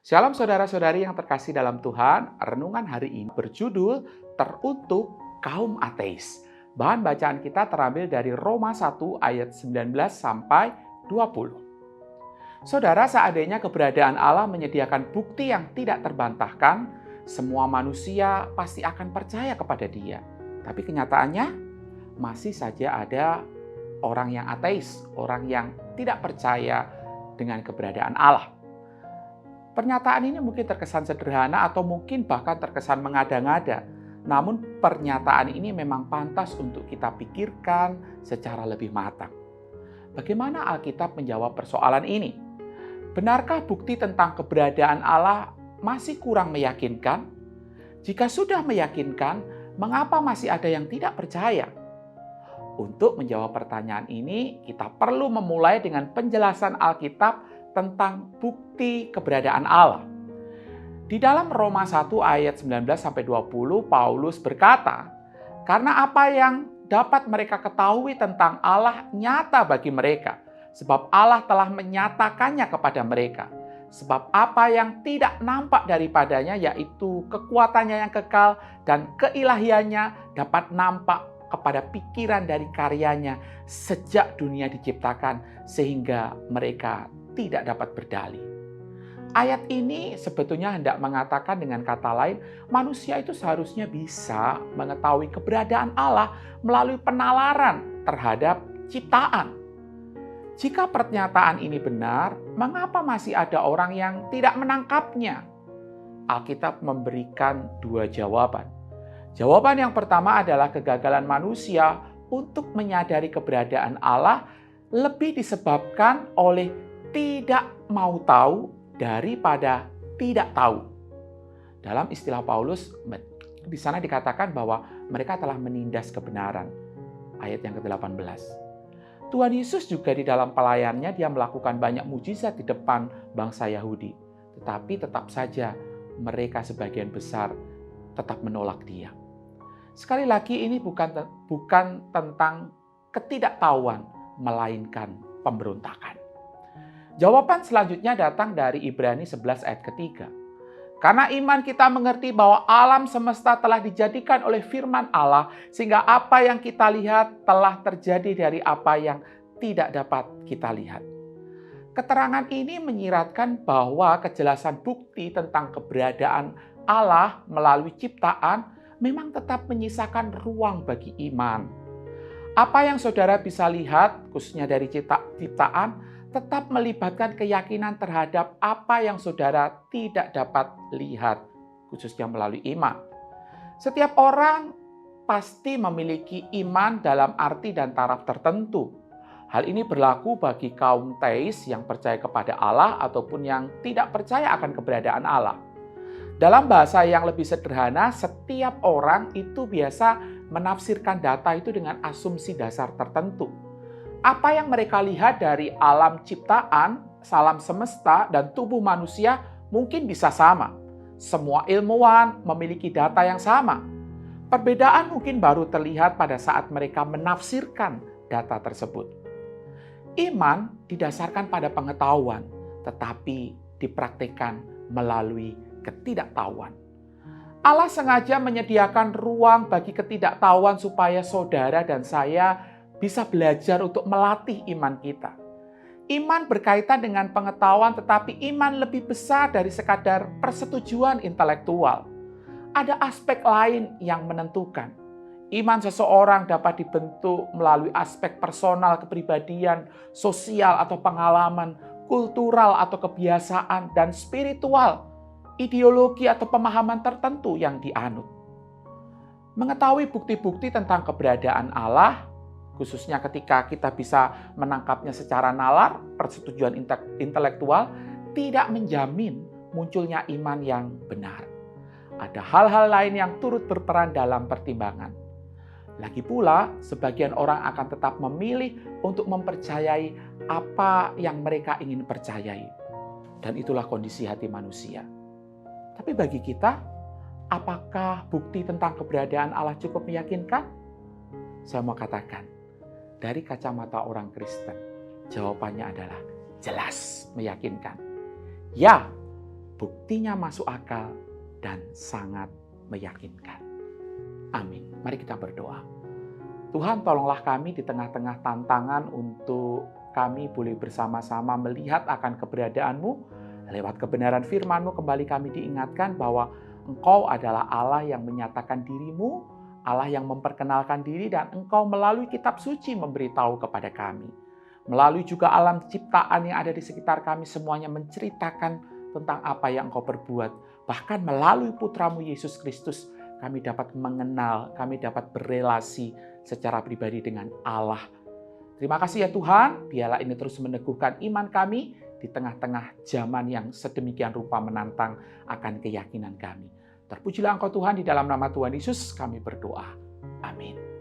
Shalom saudara-saudari yang terkasih dalam Tuhan, renungan hari ini berjudul Teruntuk Kaum Ateis. Bahan bacaan kita terambil dari Roma 1 ayat 19 sampai 20. Saudara, seandainya keberadaan Allah menyediakan bukti yang tidak terbantahkan, semua manusia pasti akan percaya kepada Dia. Tapi kenyataannya, masih saja ada orang yang ateis, orang yang tidak percaya dengan keberadaan Allah. Pernyataan ini mungkin terkesan sederhana atau mungkin bahkan terkesan mengada-ngada. Namun pernyataan ini memang pantas untuk kita pikirkan secara lebih matang. Bagaimana Alkitab menjawab persoalan ini? Benarkah bukti tentang keberadaan Allah masih kurang meyakinkan? Jika sudah meyakinkan, mengapa masih ada yang tidak percaya? Untuk menjawab pertanyaan ini, kita perlu memulai dengan penjelasan Alkitab tentang bukti keberadaan Allah. Di dalam Roma 1 ayat 19-20, Paulus berkata, "Karena apa yang dapat mereka ketahui tentang Allah nyata bagi mereka, sebab Allah telah menyatakannya kepada mereka. Sebab apa yang tidak nampak daripadanya, yaitu kekuatannya yang kekal dan keilahiannya, dapat nampak kepada pikiran dari karyanya sejak dunia diciptakan, sehingga mereka tidak dapat berdalih." Ayat ini sebetulnya hendak mengatakan dengan kata lain, manusia itu seharusnya bisa mengetahui keberadaan Allah melalui penalaran terhadap ciptaan. Jika pernyataan ini benar, mengapa masih ada orang yang tidak menangkapnya? Alkitab memberikan dua jawaban. Jawaban yang pertama adalah kegagalan manusia untuk menyadari keberadaan Allah lebih disebabkan oleh tidak mau tahu daripada tidak tahu. Dalam istilah Paulus, di sana dikatakan bahwa mereka telah menindas kebenaran. Ayat yang ke-18. Tuhan Yesus juga di dalam pelayanannya dia melakukan banyak mujizat di depan bangsa Yahudi. Tetapi tetap saja mereka sebagian besar tetap menolak Dia. Sekali lagi ini bukan tentang ketidaktahuan, melainkan pemberontakan. Jawaban selanjutnya datang dari Ibrani 11 ayat ketiga. Karena iman kita mengerti bahwa alam semesta telah dijadikan oleh firman Allah, sehingga apa yang kita lihat telah terjadi dari apa yang tidak dapat kita lihat. Keterangan ini menyiratkan bahwa kejelasan bukti tentang keberadaan Allah melalui ciptaan memang tetap menyisakan ruang bagi iman. Apa yang saudara bisa lihat, khususnya dari ciptaan, tetap melibatkan keyakinan terhadap apa yang saudara tidak dapat lihat, khususnya melalui iman. Setiap orang pasti memiliki iman dalam arti dan taraf tertentu. Hal ini berlaku bagi kaum teis yang percaya kepada Allah ataupun yang tidak percaya akan keberadaan Allah. Dalam bahasa yang lebih sederhana, setiap orang itu biasa menafsirkan data itu dengan asumsi dasar tertentu. Apa yang mereka lihat dari alam ciptaan, alam semesta, dan tubuh manusia mungkin bisa sama. Semua ilmuwan memiliki data yang sama. Perbedaan mungkin baru terlihat pada saat mereka menafsirkan data tersebut. Iman didasarkan pada pengetahuan, tetapi dipraktikkan melalui ketidaktahuan. Allah sengaja menyediakan ruang bagi ketidaktahuan supaya saudara dan saya bisa belajar untuk melatih iman kita. Iman berkaitan dengan pengetahuan, tetapi iman lebih besar dari sekadar persetujuan intelektual. Ada aspek lain yang menentukan. Iman seseorang dapat dibentuk melalui aspek personal, kepribadian, sosial atau pengalaman, kultural atau kebiasaan, dan spiritual, ideologi atau pemahaman tertentu yang dianut. Mengetahui bukti-bukti tentang keberadaan Allah, khususnya ketika kita bisa menangkapnya secara nalar, persetujuan intelektual, tidak menjamin munculnya iman yang benar. Ada hal-hal lain yang turut berperan dalam pertimbangan. Lagi pula, sebagian orang akan tetap memilih untuk mempercayai apa yang mereka ingin percayai. Dan itulah kondisi hati manusia. Tapi bagi kita, apakah bukti tentang keberadaan Allah cukup meyakinkan? Saya mau katakan, dari kacamata orang Kristen, jawabannya adalah jelas meyakinkan. Ya, buktinya masuk akal, dan sangat meyakinkan. Amin. Mari kita berdoa. Tuhan, tolonglah kami di tengah-tengah tantangan untuk kami boleh bersama-sama melihat akan keberadaan-Mu. Lewat kebenaran firman-Mu kembali kami diingatkan bahwa Engkau adalah Allah yang menyatakan diri-Mu, Allah yang memperkenalkan diri, dan Engkau melalui kitab suci memberitahu kepada kami. Melalui juga alam ciptaan yang ada di sekitar kami, semuanya menceritakan tentang apa yang Engkau perbuat. Bahkan melalui Putra-Mu Yesus Kristus, kami dapat mengenal, kami dapat berelasi secara pribadi dengan Allah. Terima kasih ya Tuhan, biarlah ini terus meneguhkan iman kami di tengah-tengah zaman yang sedemikian rupa menantang akan keyakinan kami. Terpujilah Engkau Tuhan, di dalam nama Tuhan Yesus kami berdoa. Amin.